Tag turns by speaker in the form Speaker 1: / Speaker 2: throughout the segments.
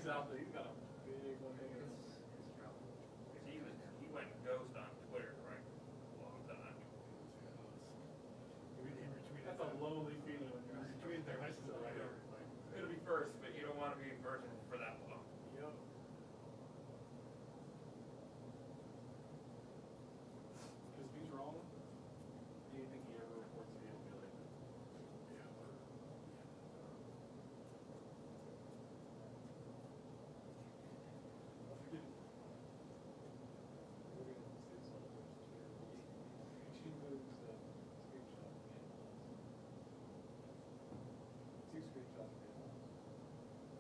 Speaker 1: He's out there. He's got a big one hanging.
Speaker 2: It's trouble.
Speaker 3: Because he went ghost on Twitter, right? A long time.
Speaker 1: That's a lonely feeling when you're
Speaker 4: Between their license and right over.
Speaker 3: It's gonna be first, but you don't want to be first for that long.
Speaker 1: Yep. Because if he's wrong, do you think he ever reports to he'll be like that?
Speaker 4: Yeah.
Speaker 1: She moves the screenshot. Two screenshots.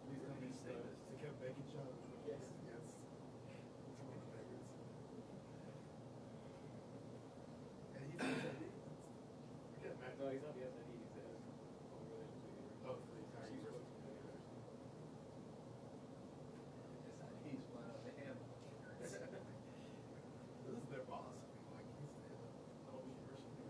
Speaker 4: Please come and stay. It's a Kevin Bacon shot.
Speaker 1: Yes.
Speaker 4: Yes. It's one of my favorites. And he's I can't imagine.
Speaker 1: No, he's not the SID. He's the relationship.
Speaker 4: Oh, for the entire
Speaker 1: She's
Speaker 4: university.
Speaker 2: He's flat on the handle.
Speaker 4: This is their boss. I mean, like, he's the whole university.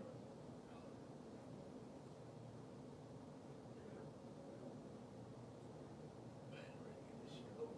Speaker 4: Man, ready to get this shit over.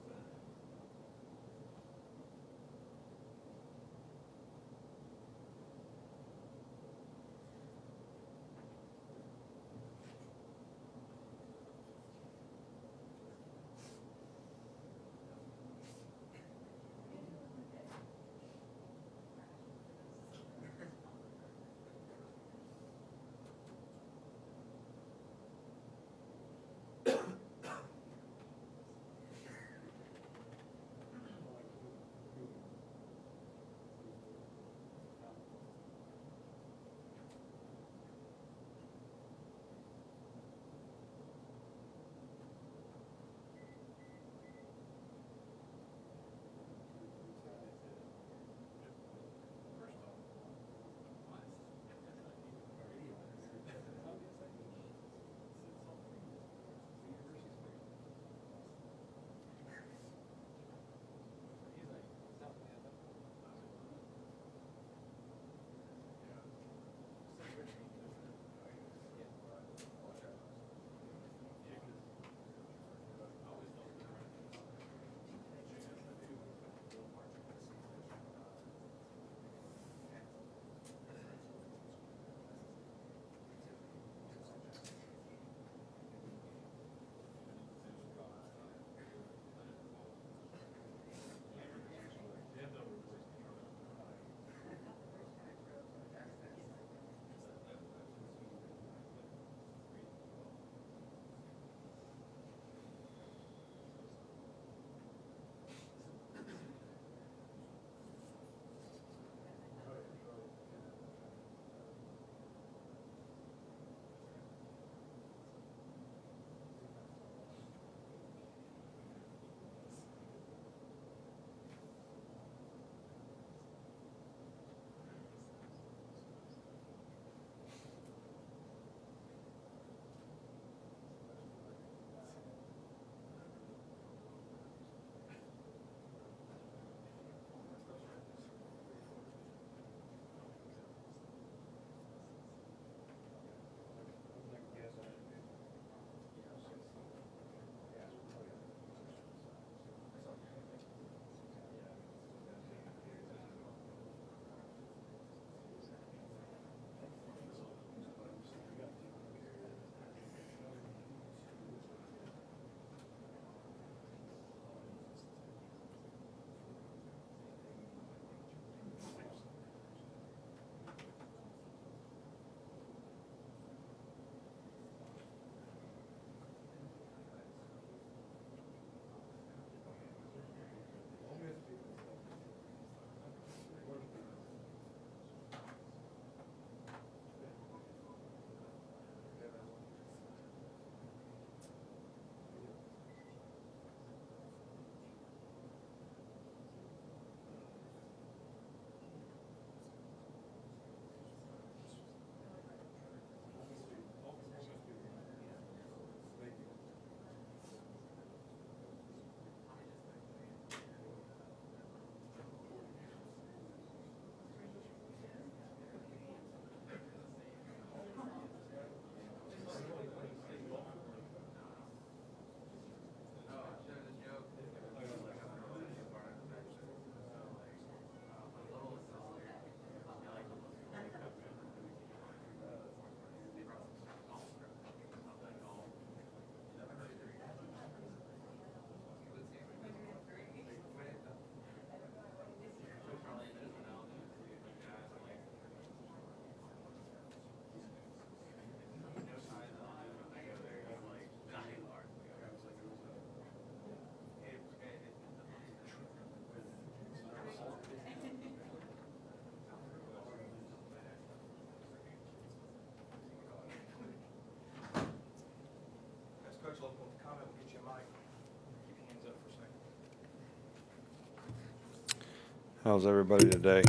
Speaker 5: How's everybody today?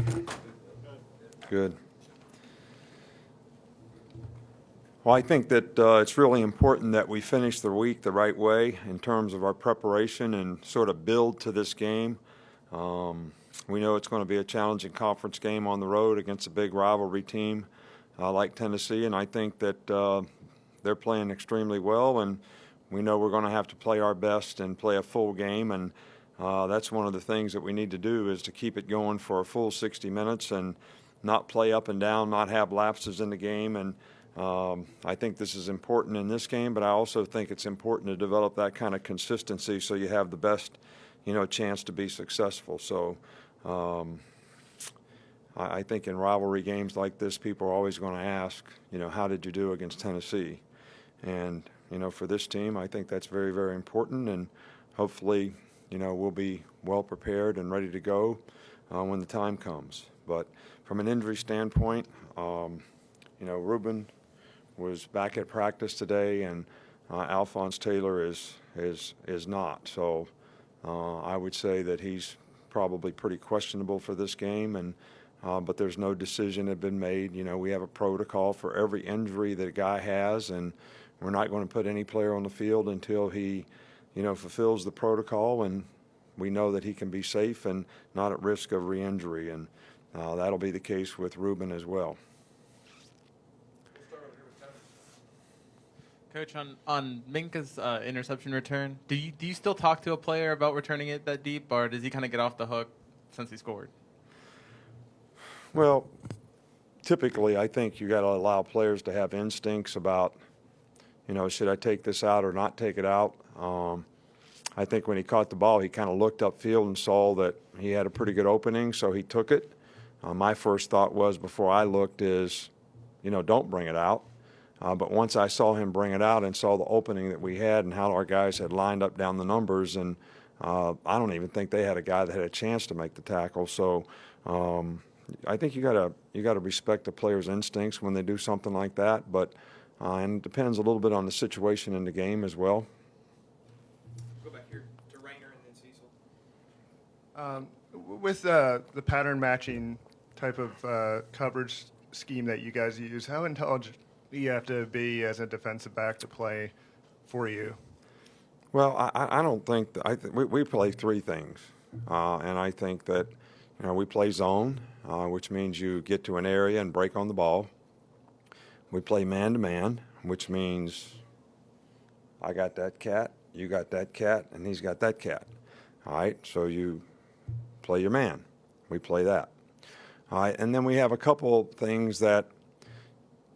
Speaker 5: Good. Well, I think that it's really important that we finish the week the right way in terms of our preparation and sort of build to this game. We know it's going to be a challenging conference game on the road against a big rivalry team like Tennessee, and I think that they're playing extremely well, and we know we're going to have to play our best and play a full game, and that's one of the things that we need to do is to keep it going for a full 60 minutes and not play up and down, not have lapses in the game. And I think this is important in this game, but I also think it's important to develop that kind of consistency so you have the best, chance to be successful. So I think in rivalry games like this, people are always going to ask, how did you do against Tennessee? And, for this team, I think that's very, very important. And hopefully, we'll be well prepared and ready to go when the time comes. But from an injury standpoint, Ruben was back at practice today, and Alphonse Taylor is not. So I would say that he's probably pretty questionable for this game, and but there's no decision had been made. We have a protocol for every injury that a guy has, and we're not going to put any player on the field until he, fulfills the protocol, and we know that he can be safe and not at risk of re-injury, and that'll be the case with Ruben as well.
Speaker 6: Coach, on Minka's interception return, do you still talk to a player about returning it that deep, or does he kind of get off the hook since he scored?
Speaker 5: Well, typically I think you got to allow players to have instincts about, should I take this out or not take it out? I think when he caught the ball, he kind of looked upfield and saw that he had a pretty good opening, so he took it. My first thought was before I looked is, don't bring it out. But once I saw him bring it out and saw the opening that we had and how our guys had lined up down the numbers, and I don't even think they had a guy that had a chance to make the tackle. So I think you gotta respect the player's instincts when they do something like that. But and it depends a little bit on the situation in the game as well.
Speaker 4: Go back here to Rayner and then Cecil.
Speaker 7: With the pattern matching type of coverage scheme that you guys use, how intelligent do you have to be as a defensive back to play for you?
Speaker 5: Well, I don't think we play three things, and I think that we play zone, which means you get to an area and break on the ball. We play man-to-man, which means I got that cat, you got that cat, and he's got that cat. All right, so you play your man. We play that. All right, and then we have a couple things that,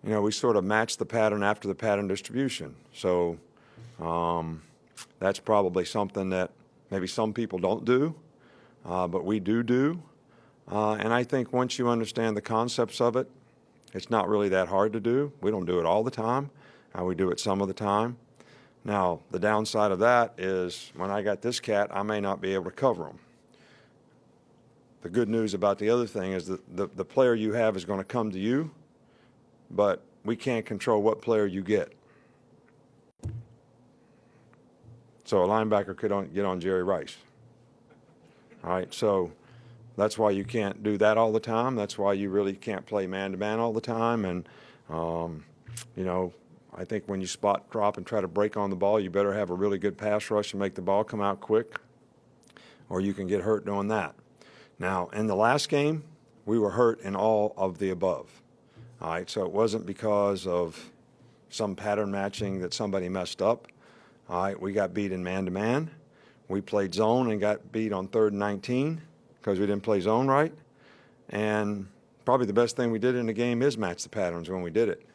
Speaker 5: we sort of match the pattern after the pattern distribution. So that's probably something that maybe some people don't do, but we do. And I think once you understand the concepts of it, it's not really that hard to do. We don't do it all the time. We do it some of the time. Now, the downside of that is when I got this cat, I may not be able to cover him. The good news about the other thing is that the player you have is going to come to you, but we can't control what player you get. So a linebacker could get on Jerry Rice. All right, so that's why you can't do that all the time. That's why you really can't play man-to-man all the time. And, I think when you spot drop and try to break on the ball, you better have a really good pass rush and make the ball come out quick, or you can get hurt doing that. Now, in the last game, we were hurt in all of the above. All right, so it wasn't because of some pattern matching that somebody messed up. All right, we got beat in man-to-man. We played zone and got beat on 3rd and 19 because we didn't play zone right. And probably the best thing we did in the game is match the patterns when we did it.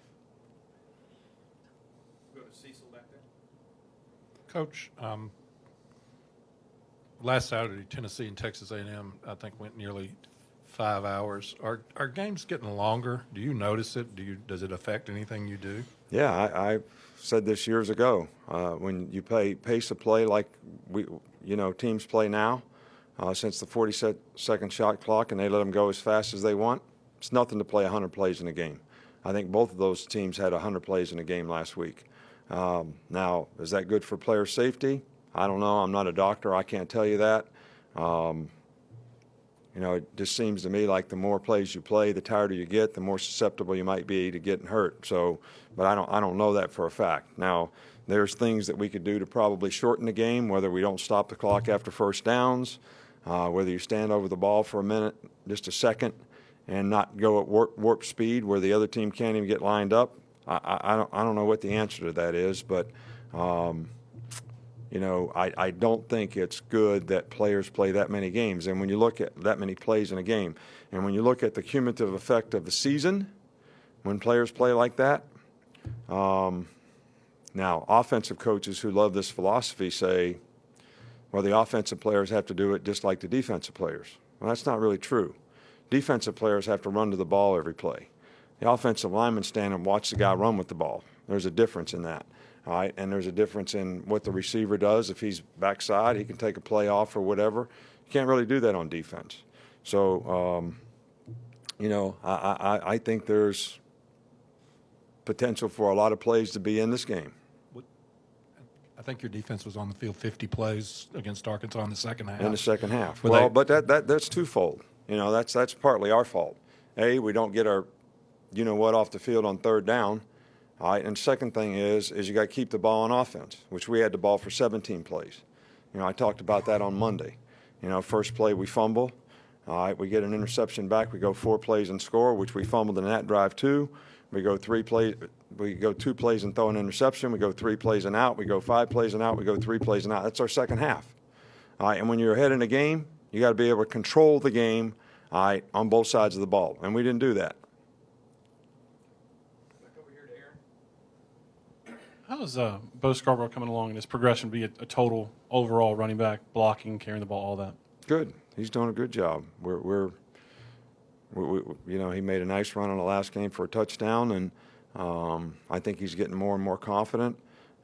Speaker 4: Go to Cecil back there.
Speaker 8: Coach, last Saturday, Tennessee and Texas A&M, I think, went nearly 5 hours. Are games getting longer? Do you notice it? Does it affect anything you do?
Speaker 5: Yeah, I said this years ago. When you play pace of play like teams play now, since the 40-second shot clock, and they let them go as fast as they want, it's nothing to play 100 plays in a game. I think both of those teams had 100 plays in a game last week. Now, is that good for player safety? I don't know. I'm not a doctor. I can't tell you that. it just seems to me like the more plays you play, the tireder you get, the more susceptible you might be to getting hurt. So, but I don't know that for a fact. Now, there's things that we could do to probably shorten the game, whether we don't stop the clock after first downs, whether you stand over the ball for a minute, just a second, and not go at warp speed where the other team can't even get lined up. I don't know what the answer to that is, but I don't think it's good that players play that many games. And when you look at that many plays in a game, and when you look at the cumulative effect of the season, when players play like that, now offensive coaches who love this philosophy say, well, the offensive players have to do it just like the defensive players. Well, that's not really true. Defensive players have to run to the ball every play. The offensive linemen stand and watch the guy run with the ball. There's a difference in that. All right, and there's a difference in what the receiver does. If he's backside, he can take a play off or whatever. You can't really do that on defense. So, I think there's potential for a lot of plays to be in this game.
Speaker 8: I think your defense was on the field 50 plays against Arkansas in the second half.
Speaker 5: In the second half.
Speaker 8: Well,
Speaker 5: But that's twofold. That's partly our fault. A, we don't get our you-know-what off the field on third down. All right, and second thing is you got to keep the ball on offense, which we had the ball for 17 plays. I talked about that on Monday. First play we fumble. All right, we get an interception back. We go 4 plays and score, which we fumbled in that drive too. We go 2 plays and throw an interception. We go 3 plays and out. We go 5 plays and out. We go 3 plays and out. That's our second half. All right, and when you're ahead in the game, you got to be able to control the game, all right, on both sides of the ball, and we didn't do that.
Speaker 1: How's Bo Scarborough coming along in his progression, be a total overall running back, blocking, carrying the ball, all that?
Speaker 5: Good. He's doing a good job. He made a nice run in the last game for a touchdown, and I think he's getting more and more confident,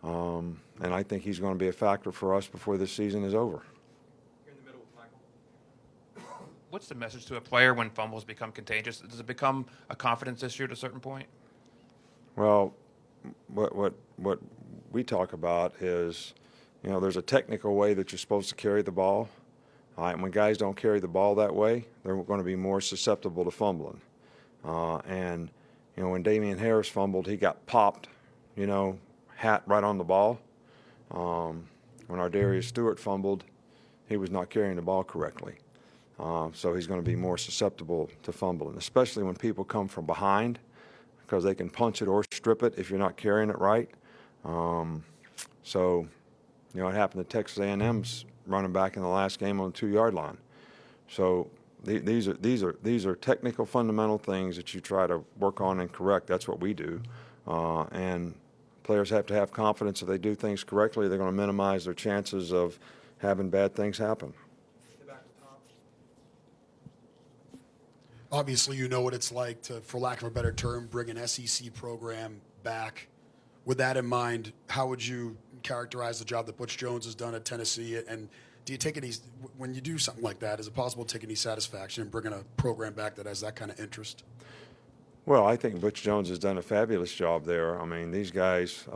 Speaker 5: and I think he's going to be a factor for us before this season is over.
Speaker 1: You're in the middle with Michael.
Speaker 9: What's the message to a player when fumbles become contagious? Does it become a confidence issue at a certain point?
Speaker 5: Well, what we talk about is, there's a technical way that you're supposed to carry the ball. All right, and when guys don't carry the ball that way, they're going to be more susceptible to fumbling. And when Damian Harris fumbled, he got popped, hat right on the ball. When our Darius Stewart fumbled, he was not carrying the ball correctly. So he's going to be more susceptible to fumbling, especially when people come from behind, because they can punch it or strip it if you're not carrying it right. It happened to Texas A&M's running back in the last game on the 2-yard line. So these are technical, fundamental things that you try to work on and correct. That's what we do, and players have to have confidence if they do things correctly. They're going to minimize their chances of having bad things happen.
Speaker 10: Obviously, you know what it's like to, for lack of a better term, bring an SEC program back. With that in mind, how would you characterize the job that Butch Jones has done at Tennessee? And do you take any, when you do something like that, is it possible to take any satisfaction in bringing a program back that has that kind of interest?
Speaker 5: Well, I think Butch Jones has done a fabulous job there. I mean, these guys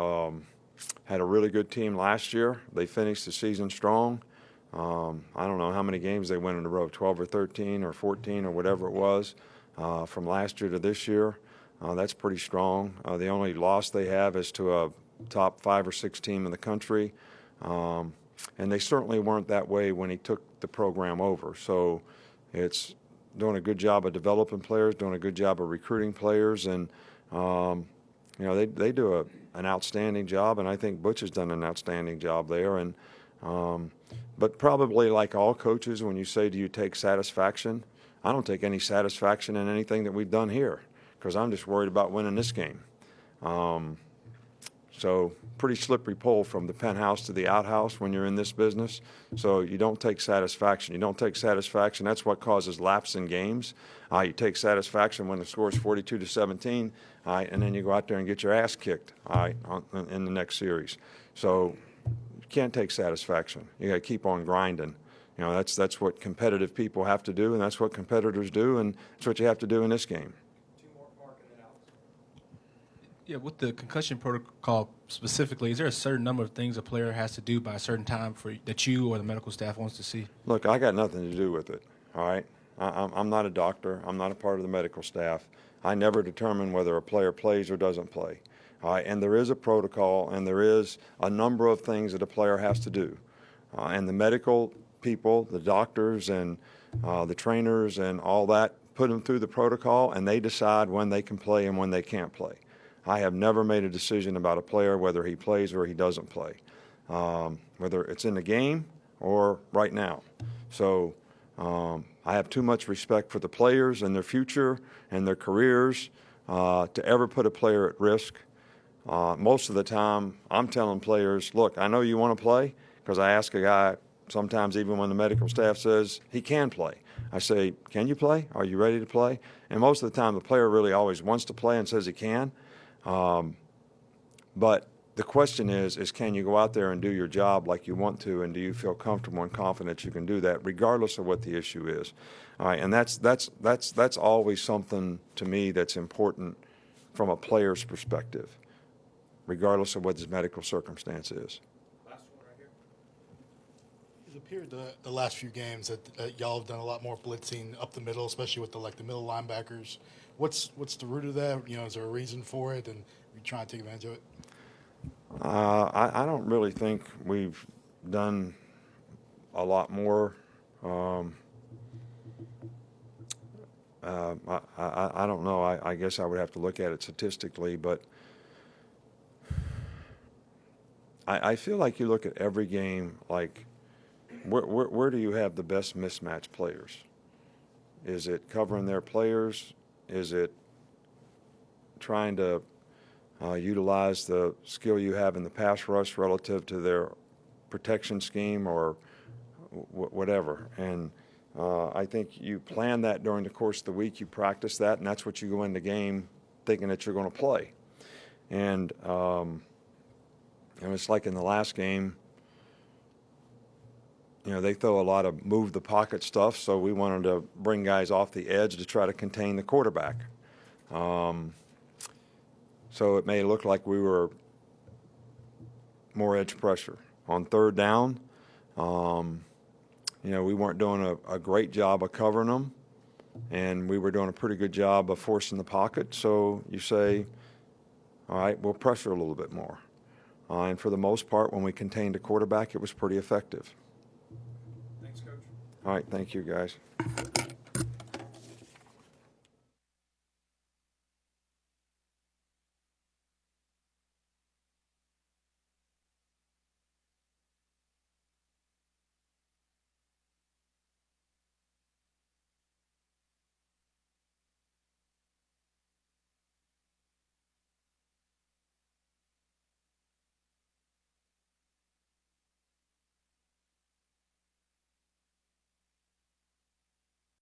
Speaker 5: had a really good team last year. They finished the season strong. I don't know how many games they went in a row, 12 or 13 or 14 or whatever it was, from last year to this year. That's pretty strong. The only loss they have is to a top 5 or 6 team in the country. And they certainly weren't that way when he took the program over. So it's doing a good job of developing players, doing a good job of recruiting players. And, they do an outstanding job, and I think Butch has done an outstanding job there. And but probably like all coaches, when you say, do you take satisfaction? I don't take any satisfaction in anything that we've done here because I'm just worried about winning this game. So pretty slippery pole from the penthouse to the outhouse when you're in this business. So you don't take satisfaction. You don't take satisfaction. That's what causes lapse in games. You take satisfaction when the score is 42-17, and then you go out there and get your ass kicked in the next series. So you can't take satisfaction. You got to keep on grinding. That's what competitive people have to do, and that's what competitors do, and that's what you have to do in this game.
Speaker 11: Yeah, with the concussion protocol specifically, is there a certain number of things a player has to do by a certain time that you or the medical staff wants to see?
Speaker 5: Look, I got nothing to do with it, all right? I'm not a doctor. I'm not a part of the medical staff. I never determine whether a player plays or doesn't play. All right, and there is a protocol, and there is a number of things that a player has to do. And the medical people, the doctors and the trainers and all that, put them through the protocol, and they decide when they can play and when they can't play. I have never made a decision about a player, whether he plays or he doesn't play, whether it's in the game or right now. So I have too much respect for the players and their future and their careers to ever put a player at risk. Most of the time, I'm telling players, look, I know you want to play, because I ask a guy sometimes even when the medical staff says he can play. I say, can you play? Are you ready to play? And most of the time, the player really always wants to play and says he can. But the question is can you go out there and do your job like you want to, and do you feel comfortable and confident you can do that, regardless of what the issue is? All right, and that's always something to me that's important from a player's perspective, regardless of what his medical circumstance is.
Speaker 12: It's appeared the last few games that y'all have done a lot more blitzing up the middle, especially with the middle linebackers. What's the root of that? You know, is there a reason for it, and you trying to take advantage of it?
Speaker 5: I don't really think we've done a lot more. I don't know. I guess I would have to look at it statistically, but I feel like you look at every game like where do you have the best mismatch players? Is it covering their players? Is it trying to utilize the skill you have in the pass rush relative to their protection scheme or whatever? And I think you plan that during the course of the week. You practice that, and that's what you go into the game thinking that you're going to play. And it's like in the last game, you know, they throw a lot of move the pocket stuff, so we wanted to bring guys off the edge to try to contain the quarterback. So it may look like we were more edge pressure. On third down, you know, we weren't doing a great job of covering them, and we were doing a pretty good job of forcing the pocket. So you say, all right, we'll pressure a little bit more. And for the most part, when we contained the quarterback, it was pretty effective.
Speaker 12: Thanks, Coach.
Speaker 5: All right, thank you, guys.